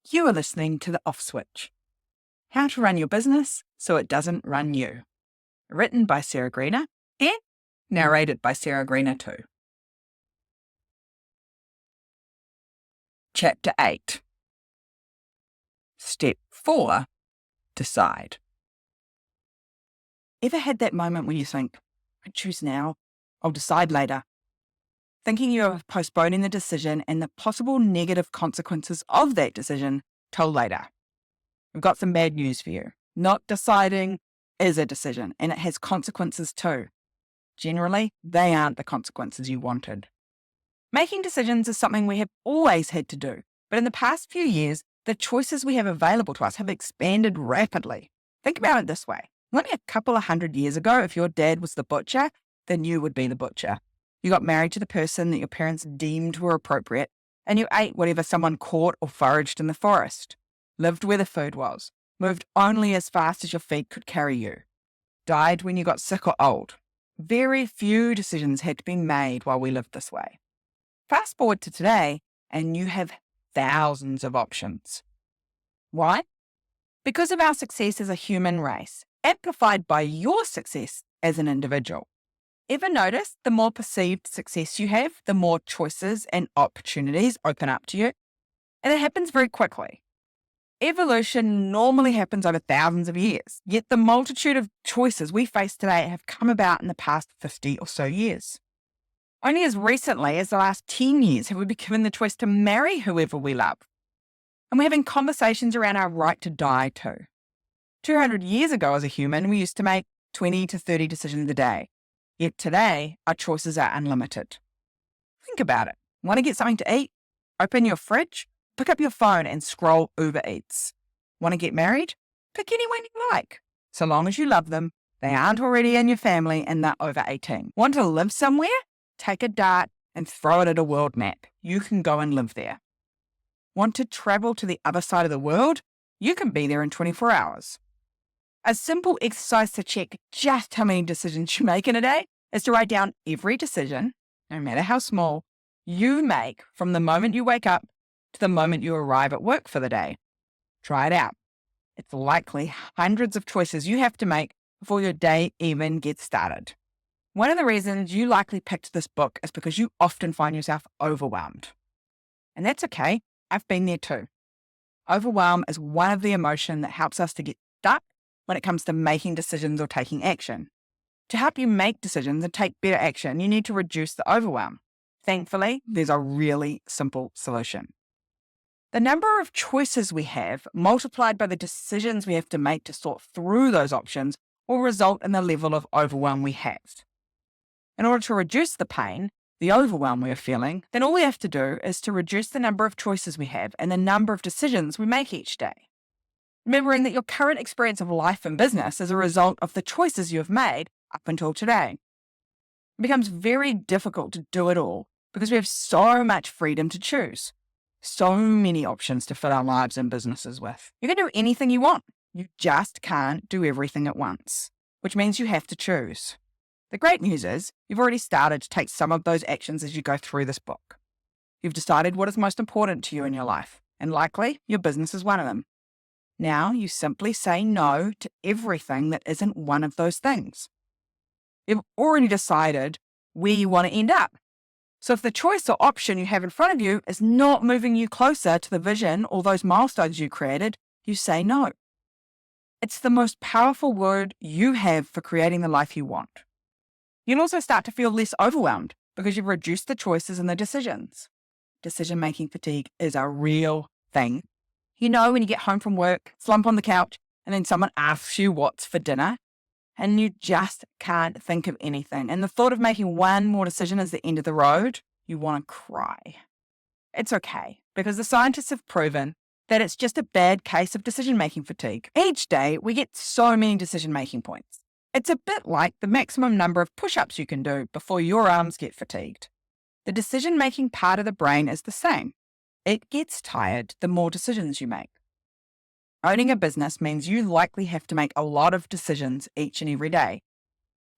You are listening to The Off Switch. How to run your business so it doesn't run you. Written by Sarah Greener and narrated by Sarah Greener too. Chapter 8. Step 4. Decide. Ever had that moment when you think, I choose now, I'll decide later? Thinking you are postponing the decision and the possible negative consequences of that decision till later. We've got some bad news for you. Not deciding is a decision, and it has consequences too. Generally, they aren't the consequences you wanted. Making decisions is something we have always had to do, but in the past few years, the choices we have available to us have expanded rapidly. Think about it this way. Only a couple of 100 years ago, if your dad was the butcher, then you would be the butcher. You got married to the person that your parents deemed were appropriate, and you ate whatever someone caught or foraged in the forest, lived where the food was, moved only as fast as your feet could carry you, died when you got sick or old. Very few decisions had to be made while we lived this way. Fast forward to today, and you have thousands of options. Why? Because of our success as a human race, amplified by your success as an individual. Ever notice the more perceived success you have, the more choices and opportunities open up to you? And it happens very quickly. Evolution normally happens over thousands of years, yet the multitude of choices we face today have come about in the past 50 or so years. Only as recently as the last 10 years have we been given the choice to marry whoever we love. And we're having conversations around our right to die too. 200 years ago as a human, we used to make 20 to 30 decisions a day. Yet today, our choices are unlimited. Think about it. Want to get something to eat? Open your fridge, pick up your phone and scroll Uber Eats. Want to get married? Pick anyone you like. So long as you love them, they aren't already in your family and they're over 18. Want to live somewhere? Take a dart and throw it at a world map. You can go and live there. Want to travel to the other side of the world? You can be there in 24 hours. A simple exercise to check just how many decisions you make in a day is to write down every decision, no matter how small, you make from the moment you wake up to the moment you arrive at work for the day. Try it out. It's likely hundreds of choices you have to make before your day even gets started. One of the reasons you likely picked this book is because you often find yourself overwhelmed. And that's okay. I've been there too. Overwhelm is one of the emotions that helps us to get stuck when it comes to making decisions or taking action. To help you make decisions and take better action, you need to reduce the overwhelm. Thankfully, there's a really simple solution. The number of choices we have, multiplied by the decisions we have to make to sort through those options, will result in the level of overwhelm we have. In order to reduce the pain, the overwhelm we are feeling, then all we have to do is to reduce the number of choices we have and the number of decisions we make each day. Remembering that your current experience of life and business is a result of the choices you have made up until today. It becomes very difficult to do it all because we have so much freedom to choose, so many options to fill our lives and businesses with. You can do anything you want. You just can't do everything at once, which means you have to choose. The great news is you've already started to take some of those actions as you go through this book. You've decided what is most important to you in your life, and likely your business is one of them. Now you simply say no to everything that isn't one of those things. You've already decided where you want to end up. So if the choice or option you have in front of you is not moving you closer to the vision or those milestones you created, you say no. It's the most powerful word you have for creating the life you want. You'll also start to feel less overwhelmed because you've reduced the choices and the decisions. Decision-making fatigue is a real thing. You know when you get home from work, slump on the couch, and then someone asks you what's for dinner, and you just can't think of anything. And the thought of making one more decision is the end of the road. You want to cry. It's okay, because the scientists have proven that it's just a bad case of decision-making fatigue. Each day, we get so many decision-making points. It's a bit like the maximum number of push-ups you can do before your arms get fatigued. The decision-making part of the brain is the same. It gets tired the more decisions you make. Owning a business means you likely have to make a lot of decisions each and every day.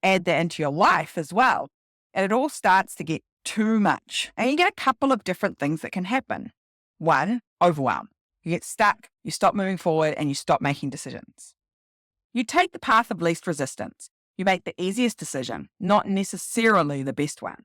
Add that into your life as well, and it all starts to get too much. And you get a couple of different things that can happen. One, overwhelm. You get stuck, you stop moving forward, and you stop making decisions. You take the path of least resistance. You make the easiest decision, not necessarily the best one.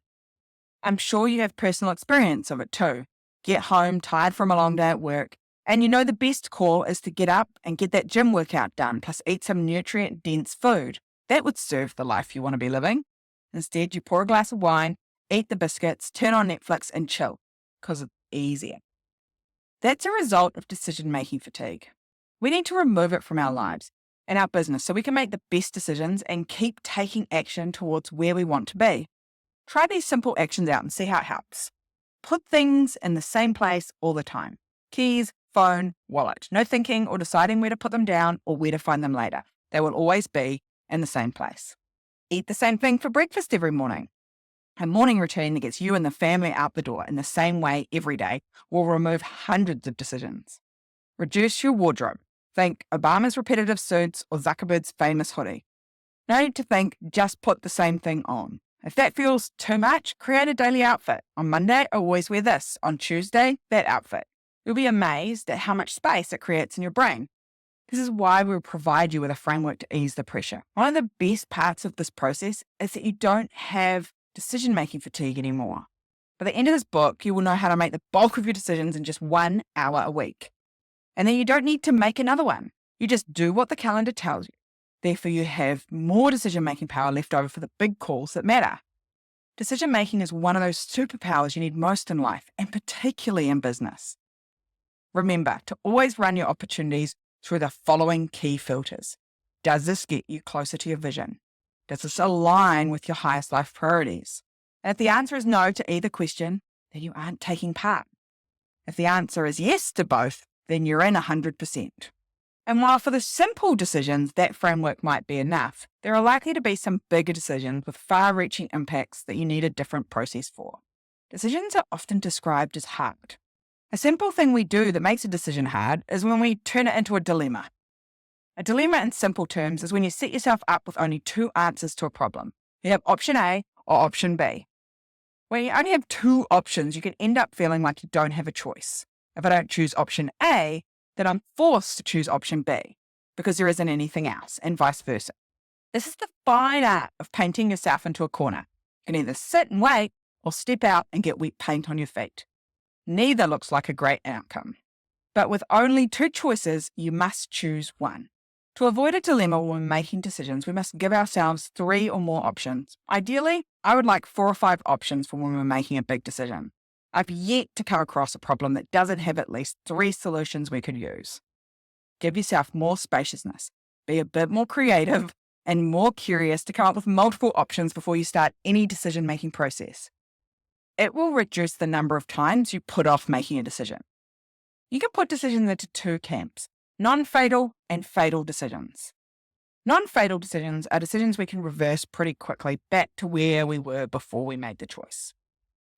I'm sure you have personal experience of it too. Get home tired from a long day at work, and you know the best call is to get up and get that gym workout done, plus eat some nutrient-dense food. That would serve the life you want to be living. Instead, you pour a glass of wine, eat the biscuits, turn on Netflix, and chill, because it's easier. That's a result of decision-making fatigue. We need to remove it from our lives and our business so we can make the best decisions and keep taking action towards where we want to be. Try these simple actions out and see how it helps. Put things in the same place all the time. Keys, phone, wallet. No thinking or deciding where to put them down or where to find them later. They will always be in the same place. Eat the same thing for breakfast every morning. A morning routine that gets you and the family out the door in the same way every day will remove hundreds of decisions. Reduce your wardrobe. Think Obama's repetitive suits or Zuckerberg's famous hoodie. No need to think, just put the same thing on. If that feels too much, create a daily outfit. On Monday, I always wear this. On Tuesday, that outfit. You'll be amazed at how much space it creates in your brain. This is why we provide you with a framework to ease the pressure. One of the best parts of this process is that you don't have decision-making fatigue anymore. By the end of this book, you will know how to make the bulk of your decisions in just 1 hour a week. And then you don't need to make another one. You just do what the calendar tells you. Therefore, you have more decision-making power left over for the big calls that matter. Decision-making is one of those superpowers you need most in life, and particularly in business. Remember to always run your opportunities through the following key filters. Does this get you closer to your vision? Does this align with your highest life priorities? And if the answer is no to either question, then you aren't taking part. If the answer is yes to both, then you're in 100%. And while for the simple decisions that framework might be enough, there are likely to be some bigger decisions with far-reaching impacts that you need a different process for. Decisions are often described as hard. A simple thing we do that makes a decision hard is when we turn it into a dilemma. A dilemma in simple terms is when you set yourself up with only 2 answers to a problem. You have option A or option B. When you only have 2 options, you can end up feeling like you don't have a choice. If I don't choose option A, then I'm forced to choose option B because there isn't anything else, and vice versa. This is the fine art of painting yourself into a corner. You can either sit and wait or step out and get wet paint on your feet. Neither looks like a great outcome. But with only 2 choices, you must choose one. To avoid a dilemma when making decisions, we must give ourselves 3 or more options. Ideally, I would like 4 or 5 options for when we're making a big decision. I've yet to come across a problem that doesn't have at least 3 solutions we could use. Give yourself more spaciousness. Be a bit more creative and more curious to come up with multiple options before you start any decision-making process. It will reduce the number of times you put off making a decision. You can put decisions into 2 camps, non-fatal and fatal decisions. Non-fatal decisions are decisions we can reverse pretty quickly back to where we were before we made the choice.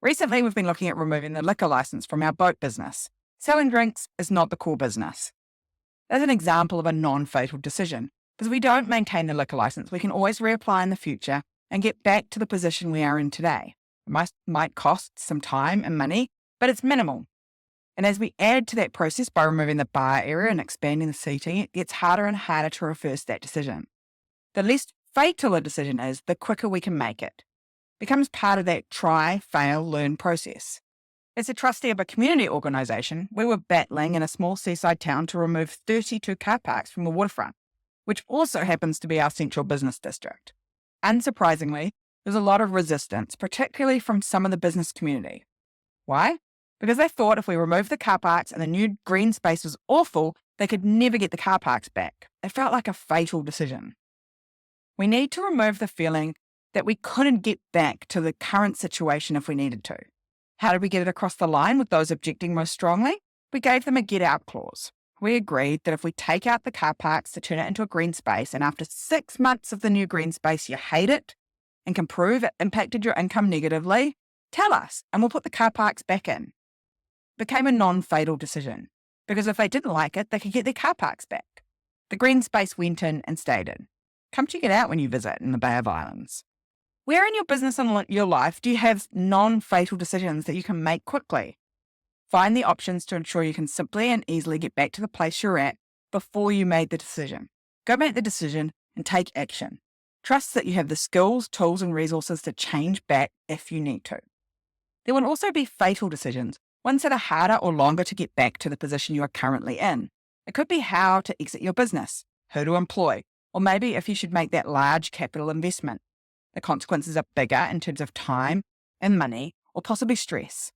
Recently, we've been looking at removing the liquor license from our boat business. Selling drinks is not the core business. That's an example of a non-fatal decision. Because if we don't maintain the liquor license, we can always reapply in the future and get back to the position we are in today. It might cost some time and money, but it's minimal. And as we add to that process by removing the bar area and expanding the seating, it gets harder and harder to reverse that decision. The less fatal a decision is, the quicker we can make it. Becomes part of that try, fail, learn process. As a trustee of a community organisation, we were battling in a small seaside town to remove 32 car parks from the waterfront, which also happens to be our central business district. Unsurprisingly, there's a lot of resistance, particularly from some of the business community. Why? Because they thought if we removed the car parks and the new green space was awful, they could never get the car parks back. It felt like a fatal decision. We need to remove the feeling that we couldn't get back to the current situation if we needed to. How did we get it across the line with those objecting most strongly? We gave them a get out clause. We agreed that if we take out the car parks to turn it into a green space, and after 6 months of the new green space you hate it and can prove it impacted your income negatively, tell us and we'll put the car parks back in. It became a non-fatal decision because if they didn't like it, they could get their car parks back. The green space went in and stayed in. Come check it out when you visit in the Bay of Islands. Where in your business and your life do you have non-fatal decisions that you can make quickly? Find the options to ensure you can simply and easily get back to the place you're at before you made the decision. Go make the decision and take action. Trust that you have the skills, tools, and resources to change back if you need to. There will also be fatal decisions, ones that are harder or longer to get back to the position you are currently in. It could be how to exit your business, who to employ, or maybe if you should make that large capital investment. The consequences are bigger in terms of time and money, or possibly stress.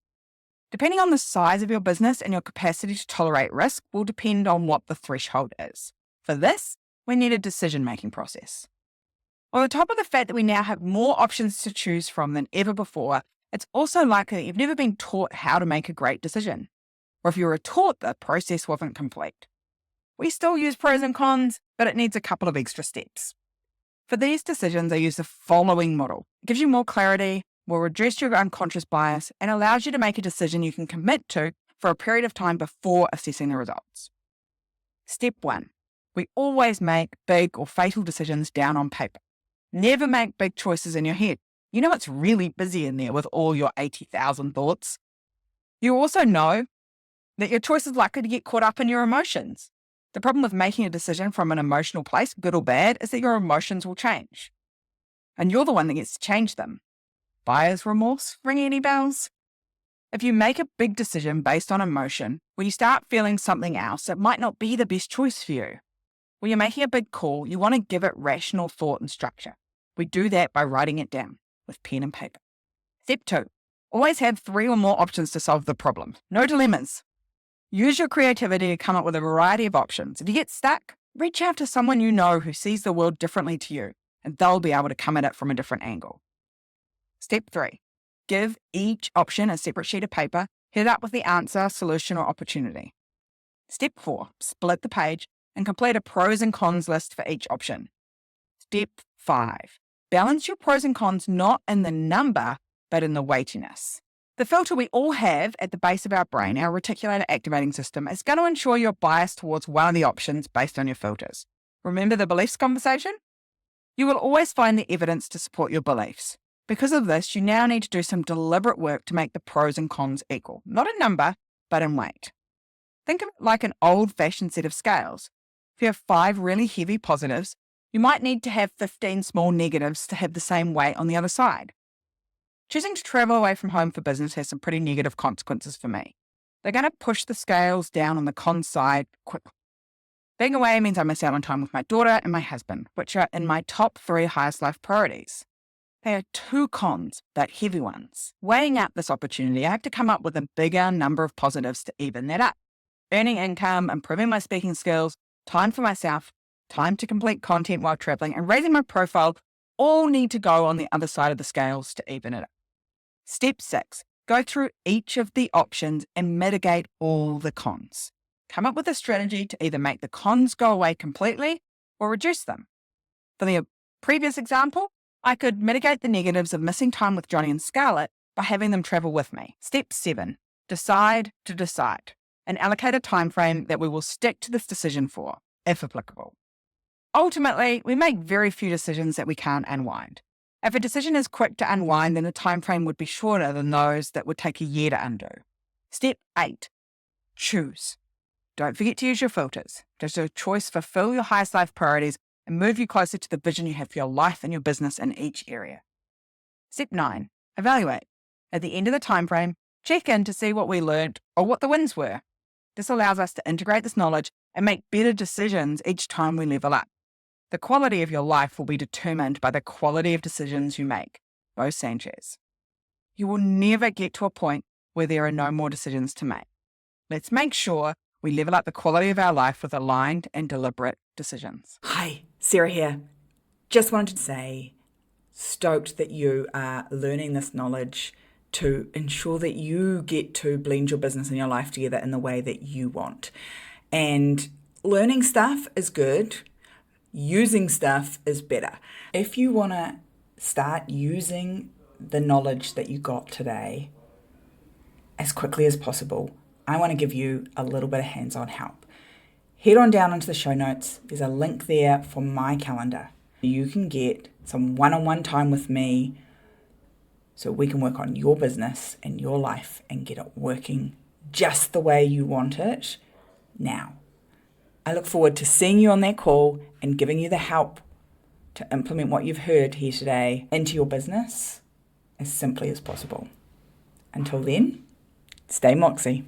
Depending on the size of your business and your capacity to tolerate risk will depend on what the threshold is. For this, we need a decision-making process. On the top of the fact that we now have more options to choose from than ever before, it's also likely that you've never been taught how to make a great decision. Or if you were taught, the process wasn't complete. We still use pros and cons, but it needs a couple of extra steps. For these decisions, I use the following model. It gives you more clarity, will reduce your unconscious bias, and allows you to make a decision you can commit to for a period of time before assessing the results. Step 1. We always make big or fatal decisions down on paper. Never make big choices in your head. You know it's really busy in there with all your 80,000 thoughts. You also know that your choice is likely to get caught up in your emotions. The problem with making a decision from an emotional place, good or bad, is that your emotions will change. And you're the one that gets to change them. Buyer's remorse, ring any bells? If you make a big decision based on emotion, when you start feeling something else, it might not be the best choice for you. When you're making a big call, you want to give it rational thought and structure. We do that by writing it down with pen and paper. Step 2. Always have 3 or more options to solve the problem. No dilemmas. Use your creativity to come up with a variety of options. If you get stuck, reach out to someone you know who sees the world differently to you, and they'll be able to come at it from a different angle. Step 3. Give each option a separate sheet of paper, hit it up with the answer, solution, or opportunity. Step 4. Split the page and complete a pros and cons list for each option. Step 5. Balance your pros and cons not in the number, but in the weightiness. The filter we all have at the base of our brain, our reticular activating system, is going to ensure you're biased towards one of the options based on your filters. Remember the beliefs conversation? You will always find the evidence to support your beliefs. Because of this, you now need to do some deliberate work to make the pros and cons equal, not in number, but in weight. Think of it like an old-fashioned set of scales. If you have 5 really heavy positives, you might need to have 15 small negatives to have the same weight on the other side. Choosing to travel away from home for business has some pretty negative consequences for me. They're going to push the scales down on the con side quickly. Being away means I miss out on time with my daughter and my husband, which are in my top 3 highest life priorities. They are 2 cons, but heavy ones. Weighing up this opportunity, I have to come up with a bigger number of positives to even that up. Earning income, improving my speaking skills, time for myself, time to complete content while traveling, and raising my profile all need to go on the other side of the scales to even it up. Step 6. Go through each of the options and mitigate all the cons. Come up with a strategy to either make the cons go away completely or reduce them. For the previous example, I could mitigate the negatives of missing time with Johnny and Scarlett by having them travel with me. Step 7. Decide to decide and allocate a time frame that we will stick to this decision for, if applicable. Ultimately, we make very few decisions that we can't unwind. If a decision is quick to unwind, then the time frame would be shorter than those that would take a year to undo. Step 8. Choose. Don't forget to use your filters. Does your choice fulfill your highest life priorities and move you closer to the vision you have for your life and your business in each area? Step 9. Evaluate. At the end of the time frame, check in to see what we learned or what the wins were. This allows us to integrate this knowledge and make better decisions each time we level up. The quality of your life will be determined by the quality of decisions you make. Bo Sanchez. You will never get to a point where there are no more decisions to make. Let's make sure we level up the quality of our life with aligned and deliberate decisions. Hi, Sarah here. Just wanted to say, stoked that you are learning this knowledge to ensure that you get to blend your business and your life together in the way that you want. And learning stuff is good. Using stuff is better. If you want to start using the knowledge that you got today as quickly as possible, I want to give you a little bit of hands-on help. Head on down into the show notes. There's a link there for my calendar. You can get some one-on-one time with me so we can work on your business and your life and get it working just the way you want it now. I look forward to seeing you on that call and giving you the help to implement what you've heard here today into your business as simply as possible. Until then, stay Moxie.